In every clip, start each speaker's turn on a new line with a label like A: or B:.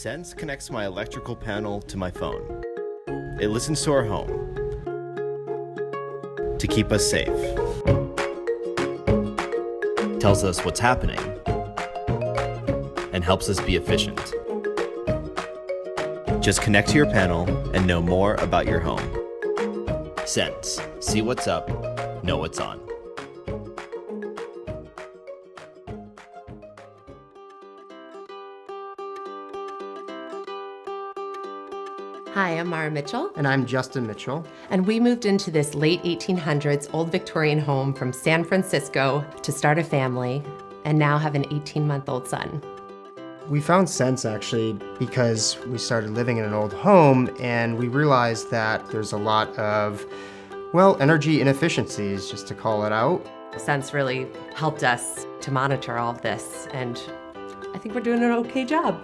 A: Sense connects my electrical panel to my phone. It listens to our home to keep us safe. Tells us what's happening and helps us be efficient. Just connect to your panel and know more about your home. Sense. See what's up, know what's on.
B: Hi, I'm Mara Mitchell.
C: And I'm Justin Mitchell.
B: And we moved into this late 1800s old Victorian home from San Francisco to start a family, and now have an 18-month-old son.
C: We found Sense actually because we started living in an old home and we realized that there's a lot of, energy inefficiencies, just to call it out.
B: Sense really helped us to monitor all of this, and I think we're doing an okay job.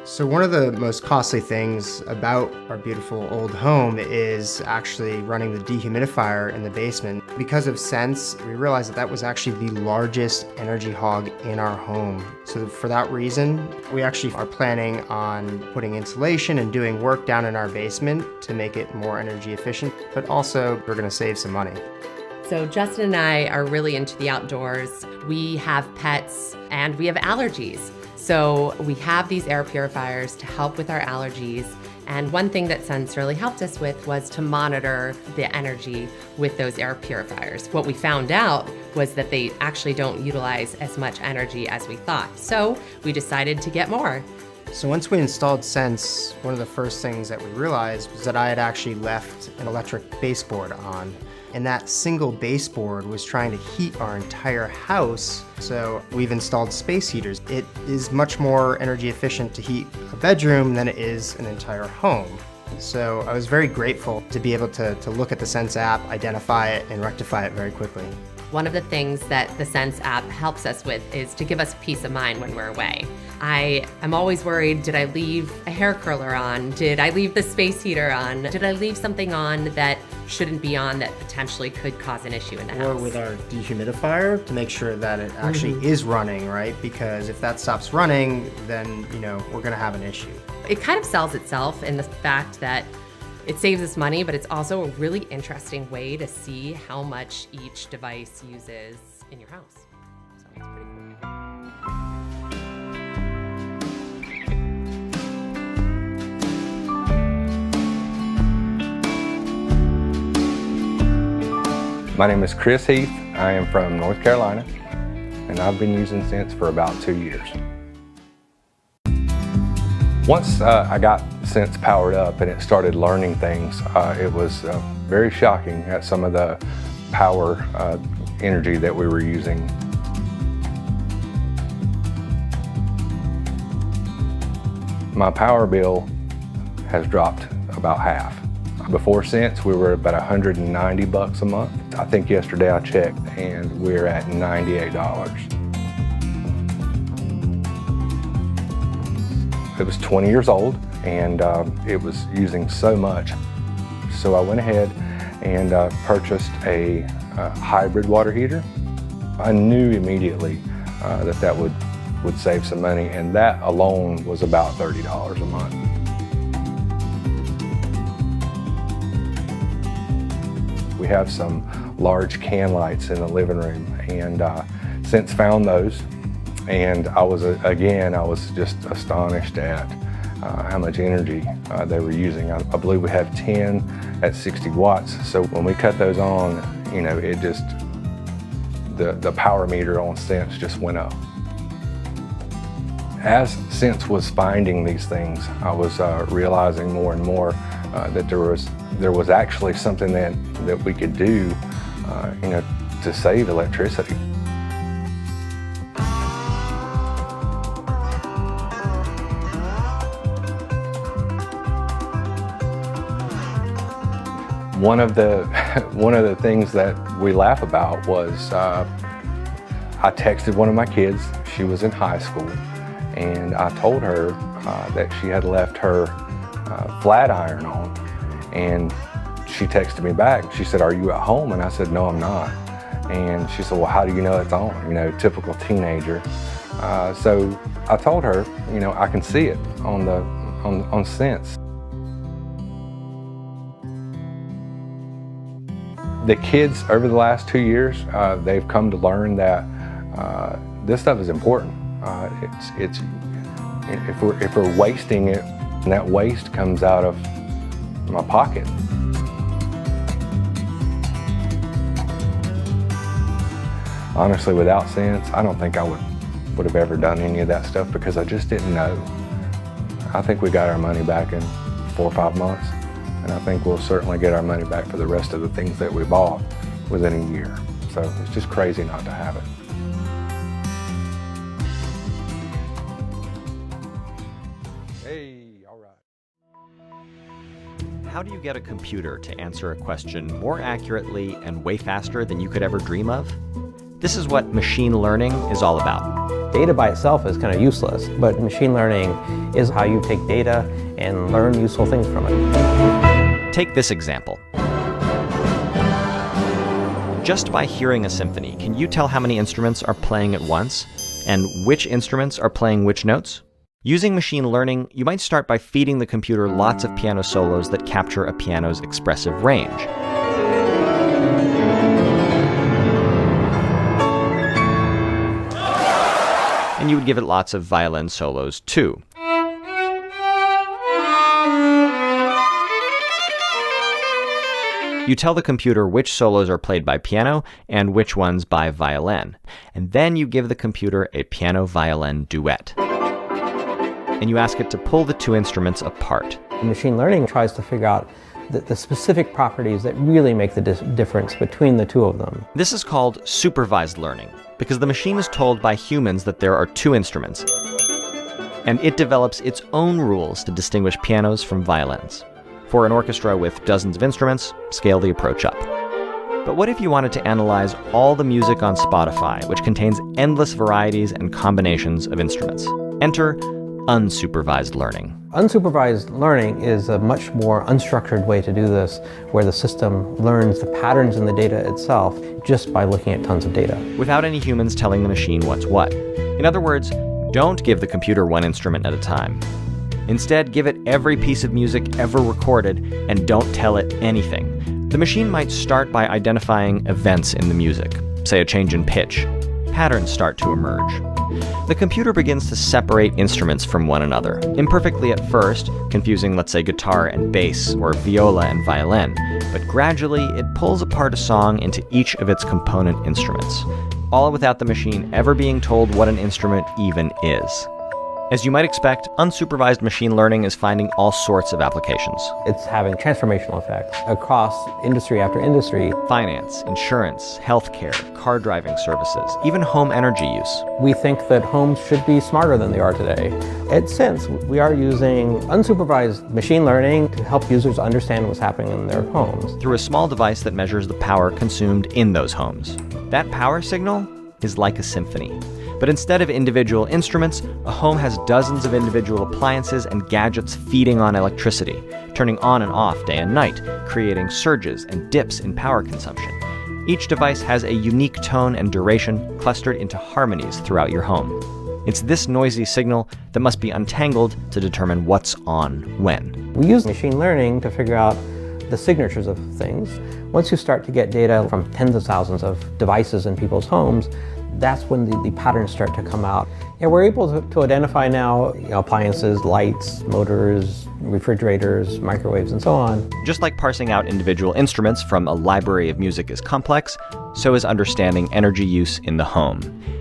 C: So one of the most costly things about our beautiful old home is actually running the dehumidifier in the basement. Because of Sense, we realized that was actually the largest energy hog in our home. So for that reason, we actually are planning on putting insulation and doing work down in our basement to make it more energy efficient, but also we're gonna save some money.
B: So Justin and I are really into the outdoors. We have pets and we have allergies. So we have these air purifiers to help with our allergies. And one thing that Sense really helped us with was to monitor the energy with those air purifiers. What we found out was that they actually don't utilize as much energy as we thought. So we decided to get more.
C: So once we installed Sense, one of the first things that we realized was that I had actually left an electric baseboard on. And that single baseboard was trying to heat our entire house. So we've installed space heaters. It is much more energy efficient to heat a bedroom than it is an entire home. So I was very grateful to be able to look at the Sense app, identify it, and rectify it very quickly.
B: One of the things that the Sense app helps us with is to give us peace of mind when we're away. I am always worried, did I leave a hair curler on? Did I leave the space heater on? Did I leave something on that shouldn't be on that potentially could cause an issue in the house?
C: Or with our dehumidifier to make sure that it actually is running, right? Because if that stops running, then we're gonna have an issue.
B: It kind of sells itself in the fact that it saves us money, but it's also a really interesting way to see how much each device uses in your house. So it's pretty cool.
D: My name is Chris Heath. I am from North Carolina, and I've been using Sense for about 2 years. Once I got Sense powered up and it started learning things, it was very shocking at some of the power energy that we were using. My power bill has dropped about half. Before Sense, we were about $190 a month. I think yesterday I checked and we're at $98. It was 20 years old and it was using so much. So I went ahead and purchased a hybrid water heater. I knew immediately that would save some money, and that alone was about $30 a month. We have some large can lights in the living room, and Sense found those. And I was just astonished at how much energy they were using. I believe we have 10 at 60 watts. So when we cut those on, it just, the power meter on Sense just went up. As Sense was finding these things, I was realizing more and more that there was actually something that we could do, to save electricity. One of the things that we laugh about was I texted one of my kids. She was in high school, and I told her that she had left her flat iron on, and she texted me back. She said, "Are you at home?" And I said, "No, I'm not." And she said, "Well, how do you know it's on?" Typical teenager. So I told her, I can see it on Sense. The kids over the last 2 years, they've come to learn that this stuff is important. If we're wasting it, and that waste comes out of my pocket. Honestly, without Sense, I don't think I would have ever done any of that stuff because I just didn't know. I think we got our money back in 4 or 5 months, and I think we'll certainly get our money back for the rest of the things that we bought within a year. So it's just crazy not to have it. Hey, all right.
E: How do you get a computer to answer a question more accurately and way faster than you could ever dream of? This is what machine learning is all about.
F: Data by itself is kind of useless, but machine learning is how you take data and learn useful things from it.
E: Take this example. Just by hearing a symphony, can you tell how many instruments are playing at once and which instruments are playing which notes? Using machine learning, you might start by feeding the computer lots of piano solos that capture a piano's expressive range. And you would give it lots of violin solos too. You tell the computer which solos are played by piano and which ones by violin. And then you give the computer a piano-violin duet. And you ask it to pull the two instruments apart.
F: Machine learning tries to figure out the specific properties that really make the difference between the two of them.
E: This is called supervised learning, because the machine is told by humans that there are two instruments, and it develops its own rules to distinguish pianos from violins. For an orchestra with dozens of instruments, scale the approach up. But what if you wanted to analyze all the music on Spotify, which contains endless varieties and combinations of instruments? Enter unsupervised learning.
F: Unsupervised learning is a much more unstructured way to do this, where the system learns the patterns in the data itself just by looking at tons of data.
E: Without any humans telling the machine what's what. In other words, don't give the computer one instrument at a time. Instead, give it every piece of music ever recorded and don't tell it anything. The machine might start by identifying events in the music, say a change in pitch. Patterns start to emerge. The computer begins to separate instruments from one another, imperfectly at first, confusing, let's say, guitar and bass, or viola and violin, but gradually it pulls apart a song into each of its component instruments, all without the machine ever being told what an instrument even is. As you might expect, unsupervised machine learning is finding all sorts of applications.
F: It's having transformational effects across industry after industry.
E: Finance, insurance, healthcare, car driving services, even home energy use.
F: We think that homes should be smarter than they are today. At Sense, we are using unsupervised machine learning to help users understand what's happening in their homes.
E: Through a small device that measures the power consumed in those homes. That power signal is like a symphony. But instead of individual instruments, a home has dozens of individual appliances and gadgets feeding on electricity, turning on and off day and night, creating surges and dips in power consumption. Each device has a unique tone and duration clustered into harmonies throughout your home. It's this noisy signal that must be untangled to determine what's on when.
F: We use machine learning to figure out the signatures of things. Once you start to get data from tens of thousands of devices in people's homes, that's when the patterns start to come out. And we're able to identify now appliances, lights, motors, refrigerators, microwaves, and so on.
E: Just like parsing out individual instruments from a library of music is complex, so is understanding energy use in the home.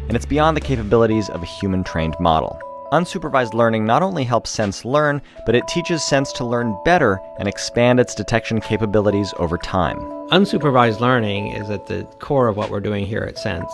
E: And it's beyond the capabilities of a human-trained model. Unsupervised learning not only helps Sense learn, but it teaches Sense to learn better and expand its detection capabilities over time.
F: Unsupervised learning is at the core of what we're doing here at Sense.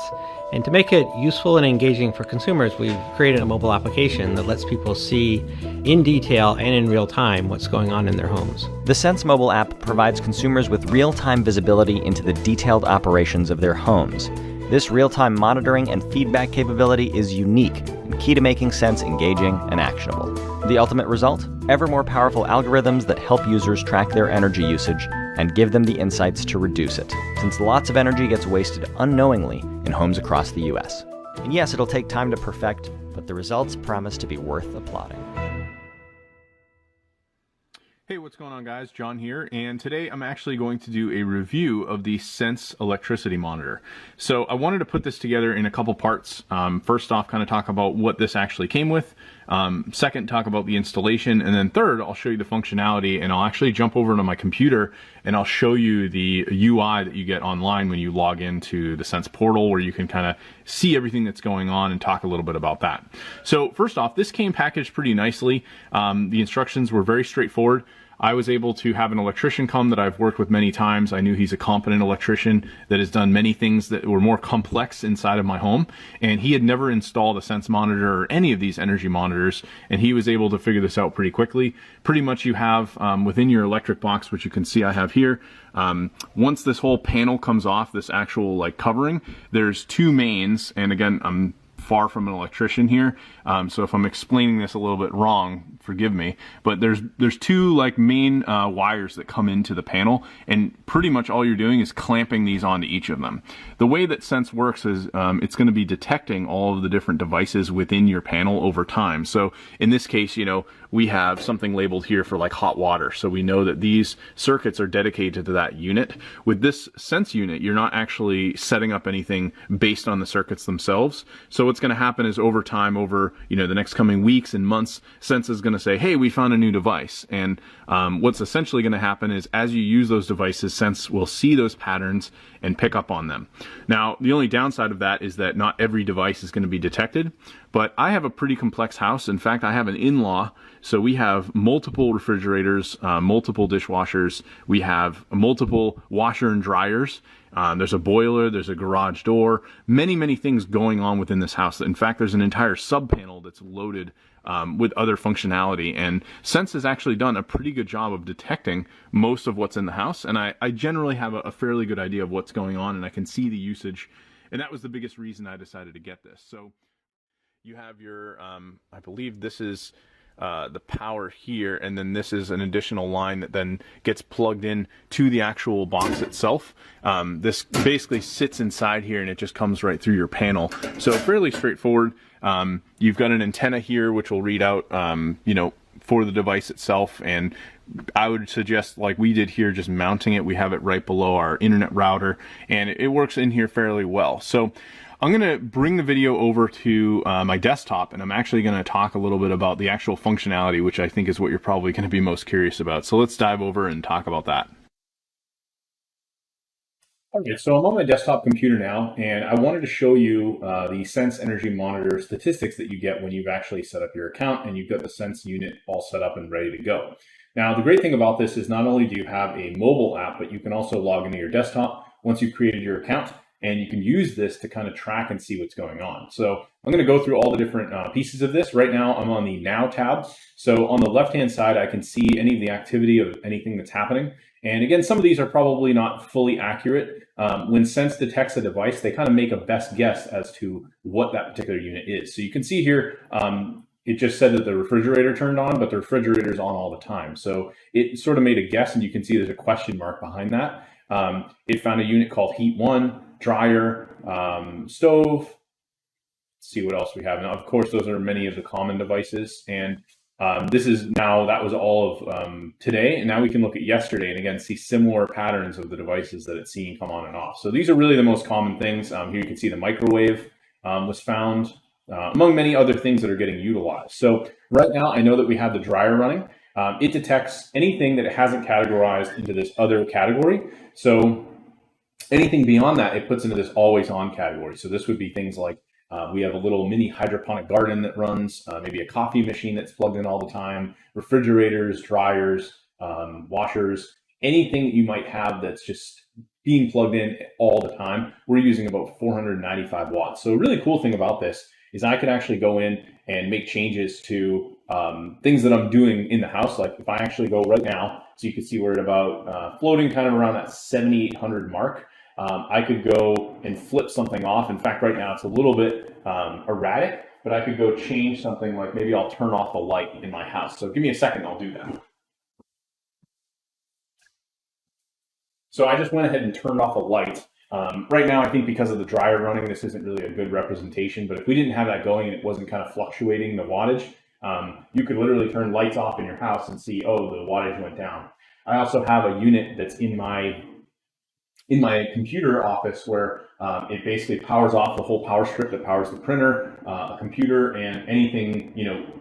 F: And to make it useful and engaging for consumers, we've created a mobile application that lets people see in detail and in real time what's going on in their homes.
E: The Sense mobile app provides consumers with real-time visibility into the detailed operations of their homes. This real-time monitoring and feedback capability is unique and key to making Sense engaging and actionable. The ultimate result? Ever more powerful algorithms that help users track their energy usage and give them the insights to reduce it, since lots of energy gets wasted unknowingly in homes across the US. And yes, it'll take time to perfect, but the results promise to be worth applauding.
G: Hey, what's going on, guys? John here, and today I'm actually going to do a review of the Sense electricity monitor. So I wanted to put this together in a couple parts. First off, kind of talk about what this actually came with. Second, talk about the installation, and then third, I'll show you the functionality, and I'll actually jump over to my computer and I'll show you the UI that you get online when you log into the Sense portal, where you can kind of see everything that's going on and talk a little bit about that. So first off, this came packaged pretty nicely. The instructions were very straightforward. I was able to have an electrician come that I've worked with many times. I knew he's a competent electrician that has done many things that were more complex inside of my home, and he had never installed a Sense monitor or any of these energy monitors, and he was able to figure this out pretty quickly. Pretty much you have within your electric box, which you can see I have here, once this whole panel comes off, this actual like covering, there's two mains, and again, I'm far from an electrician here, so if I'm explaining this a little bit wrong, forgive me, but there's two like main wires that come into the panel, and pretty much all you're doing is clamping these onto each of them. The way that Sense works is it's going to be detecting all of the different devices within your panel over time. So in this case, you know, we have something labeled here for like hot water, so we know that these circuits are dedicated to that unit. With this Sense unit, you're not actually setting up anything based on the circuits themselves. So what's going to happen is over time, over the next coming weeks and months, Sense is going to say, hey, we found a new device. And what's essentially going to happen is as you use those devices, Sense will see those patterns and pick up on them. Now, the only downside of that is that not every device is going to be detected, but I have a pretty complex house. In fact, I have an in-law, so we have multiple refrigerators, multiple dishwashers, we have multiple washer and dryers, there's a boiler, there's a garage door, many things going on within this house. In fact, there's an entire sub-panel that's loaded with other functionality, and Sense has actually done a pretty good job of detecting most of what's in the house, and I generally have a fairly good idea of what's going on, and I can see the usage, and that was the biggest reason I decided to get this. So you have your, I believe this is the power here, and then this is an additional line that then gets plugged in to the actual box itself. This basically sits inside here and it just comes right through your panel. So fairly straightforward. You've got an antenna here which will read out, for the device itself, and I would suggest, like we did here, just mounting it. We have it right below our internet router, and it works in here fairly well. So I'm going to bring the video over to my desktop, and I'm actually going to talk a little bit about the actual functionality, which I think is what you're probably going to be most curious about. So let's dive over and talk about that. Okay, so I'm on my desktop computer now, and I wanted to show you the Sense Energy Monitor statistics that you get when you've actually set up your account and you've got the Sense unit all set up and ready to go. Now, the great thing about this is not only do you have a mobile app, but you can also log into your desktop once you've created your account, and you can use this to kind of track and see what's going on. So I'm going to go through all the different pieces of this. Right now, I'm on the Now tab. So on the left-hand side, I can see any of the activity of anything that's happening. And again, some of these are probably not fully accurate. When Sense detects a device, they kind of make a best guess as to what that particular unit is. So you can see here, it just said that the refrigerator turned on, but the refrigerator is on all the time. So it sort of made a guess, and you can see there's a question mark behind that. It found a unit called Heat 1, dryer, stove. Let's see what else we have. Now, of course, those are many of the common devices. And this is now, that was all of today. And now we can look at yesterday and again, see similar patterns of the devices that it's seeing come on and off. So these are really the most common things. Here you can see the microwave was found, among many other things that are getting utilized. So right now, I know that we have the dryer running. It detects anything that it hasn't categorized into this other category. So anything beyond that, it puts into this always on category. So this would be things like we have a little mini hydroponic garden that runs, maybe a coffee machine that's plugged in all the time, refrigerators, dryers, washers, anything that you might have that's just being plugged in all the time. We're using about 495 watts. So a really cool thing about this is I could actually go in and make changes to things that I'm doing in the house. Like if I actually go right now, so you can see we're at about floating kind of around that 7,800 mark. I could go and flip something off. In fact, right now it's a little bit erratic, but I could go change something, like maybe I'll turn off the light in my house. So give me a second, I'll do that. So I just went ahead and turned off the light Right now, I think because of the dryer running, this isn't really a good representation, but if we didn't have that going and it wasn't kind of fluctuating the wattage, you could literally turn lights off in your house and see, oh, the wattage went down. I also have a unit that's in my computer office where it basically powers off the whole power strip that powers the printer, a computer, and anything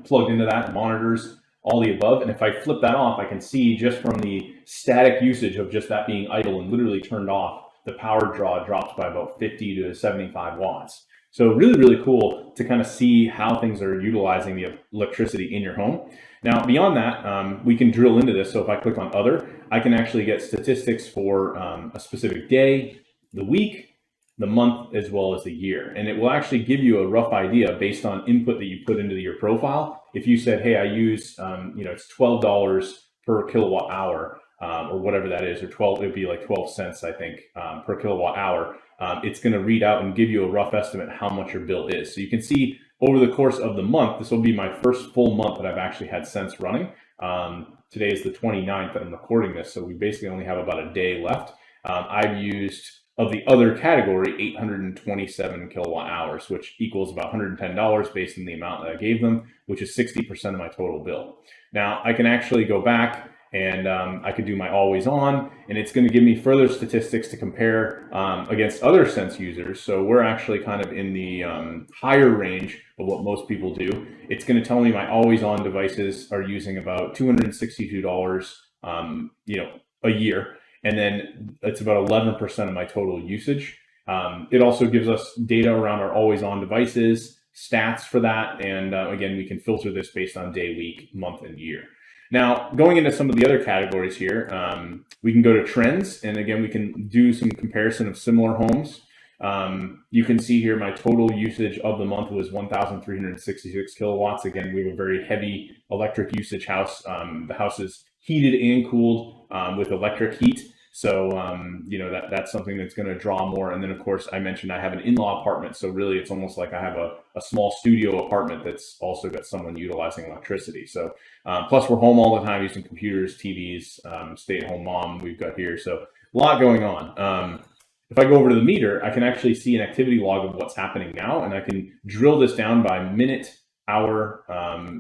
G: plugged into that, monitors, all the above. And if I flip that off, I can see just from the static usage of just that being idle and literally turned off, the power draw drops by about 50 to 75 watts. So really, really cool to kind of see how things are utilizing the electricity in your home. Now, beyond that, we can drill into this. So if I click on other, I can actually get statistics for a specific day, the week, the month, as well as the year. And it will actually give you a rough idea based on input that you put into your profile. If you said, hey, I use, it's $12 per kilowatt hour, or whatever that is, or it'd be like 12 cents, I think, per kilowatt hour. It's going to read out and give you a rough estimate how much your bill is. So you can see over the course of the month, this will be my first full month that I've actually had Sense running. Today is the 29th that I'm recording this, so we basically only have about a day left. I've used, of the other category, 827 kilowatt hours, which equals about $110 based on the amount that I gave them, which is 60% of my total bill. Now, I can actually go back and I could do my always on, and it's going to give me further statistics to compare against other Sense users. So we're actually kind of in the higher range of what most people do. It's going to tell me my always on devices are using about $262, a year. And then it's about 11% of my total usage. It also gives us data around our always on devices, stats for that. And again, we can filter this based on day, week, month, and year. Now, going into some of the other categories here, we can go to trends, and again, we can do some comparison of similar homes. You can see here my total usage of the month was 1,366 kilowatts. Again, we have a very heavy electric usage house. The house is heated and cooled with electric heat. So, that's something that's going to draw more. And then, of course, I mentioned I have an in-law apartment. So really, it's almost like I have a small studio apartment that's also got someone utilizing electricity. So plus we're home all the time using computers, TVs, stay-at-home mom we've got here. So a lot going on. If I go over to the meter, I can actually see an activity log of what's happening now. And I can drill this down by minute, hour,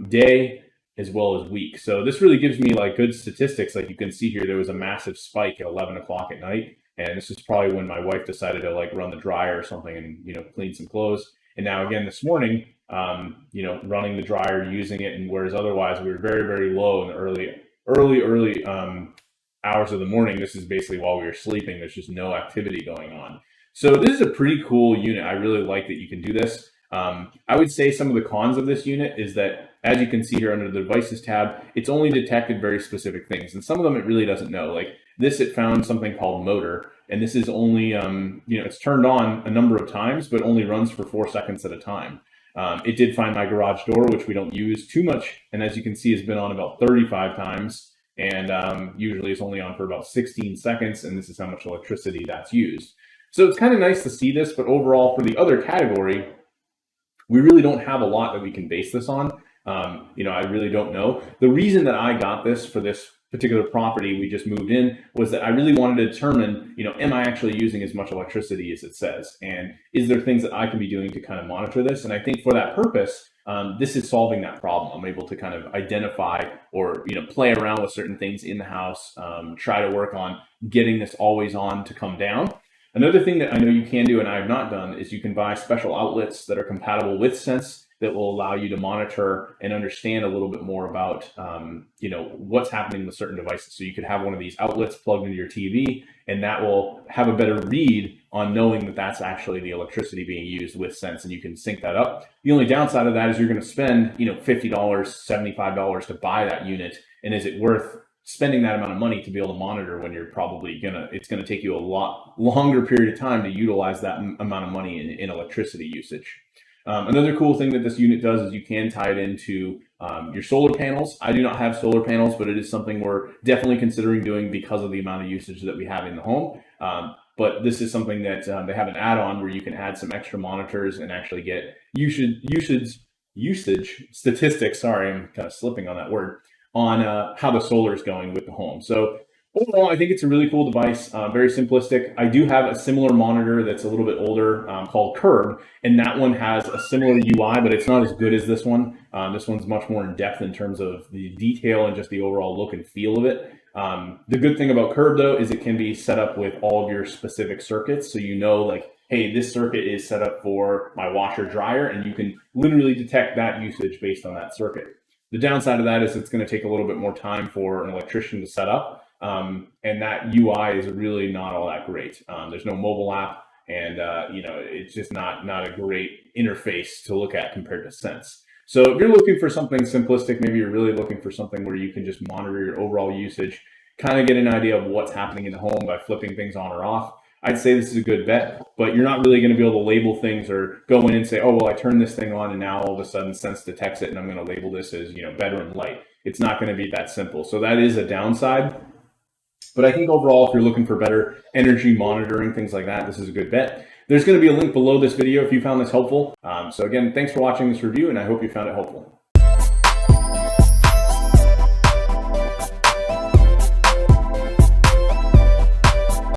G: day, as well as week. So this really gives me like good statistics. Like you can see here, there was a massive spike at 11 o'clock at night. And this is probably when my wife decided to like run the dryer or something and, clean some clothes. And now again, this morning, running the dryer, using it. And whereas otherwise we were very, very low in the early hours of the morning, this is basically while we were sleeping. There's just no activity going on. So this is a pretty cool unit. I really like that you can do this. I would say some of the cons of this unit is that, as you can see here under the devices tab, it's only detected very specific things. And some of them it really doesn't know. Like this, it found something called motor. And this is only, it's turned on a number of times, but only runs for 4 seconds at a time. It did find my garage door, which we don't use too much. And as you can see, it's been on about 35 times. And usually it's only on for about 16 seconds. And this is how much electricity that's used. So it's kind of nice to see this. But overall, for the other category, we really don't have a lot that we can base this on. I really don't know. The reason that I got this for this particular property we just moved in was that I really wanted to determine, am I actually using as much electricity as it says? And is there things that I can be doing to kind of monitor this? And I think for that purpose, this is solving that problem. I'm able to kind of identify or, play around with certain things in the house, try to work on getting this always on to come down. Another thing that I know you can do and I have not done is you can buy special outlets that are compatible with Sense that will allow you to monitor and understand a little bit more about, what's happening with certain devices. So you could have one of these outlets plugged into your TV, and that will have a better read on knowing that that's actually the electricity being used with Sense, and you can sync that up. The only downside of that is you're going to spend, $50, $75 to buy that unit, and is it worth spending that amount of money to be able to monitor when you're probably it's going to take you a lot longer period of time to utilize that amount of money in electricity usage. Another cool thing that this unit does is you can tie it into your solar panels. I do not have solar panels, but it is something we're definitely considering doing because of the amount of usage that we have in the home. But this is something that they have an add-on where you can add some extra monitors and actually get usage statistics. Sorry, I'm kind of slipping on that word, on how the solar is going with the home. So Overall, I think it's a really cool device, very simplistic. I do have a similar monitor that's a little bit older called Curb, and that one has a similar UI, but it's not as good as this one. This one's much more in depth in terms of the detail and just the overall look and feel of it. The good thing about Curb, though, is it can be set up with all of your specific circuits, so you know, like, hey, this circuit is set up for my washer dryer, and you can literally detect that usage based on that circuit. The downside of that is it's going to take a little bit more time for an electrician to set up. And that UI is really not all that great. There's no mobile app, and it's just not a great interface to look at compared to Sense. So if you're looking for something simplistic, maybe you're really looking for something where you can just monitor your overall usage, kind of get an idea of what's happening in the home by flipping things on or off, I'd say this is a good bet. But you're not really going to be able to label things or go in and say, oh, well, I turned this thing on and now all of a sudden Sense detects it and I'm going to label this as, bedroom light. It's not going to be that simple. So that is a downside. But I think overall, if you're looking for better energy monitoring, things like that, this is a good bet. There's going to be a link below this video if you found this helpful. So again, thanks for watching this review, and I hope you found it helpful.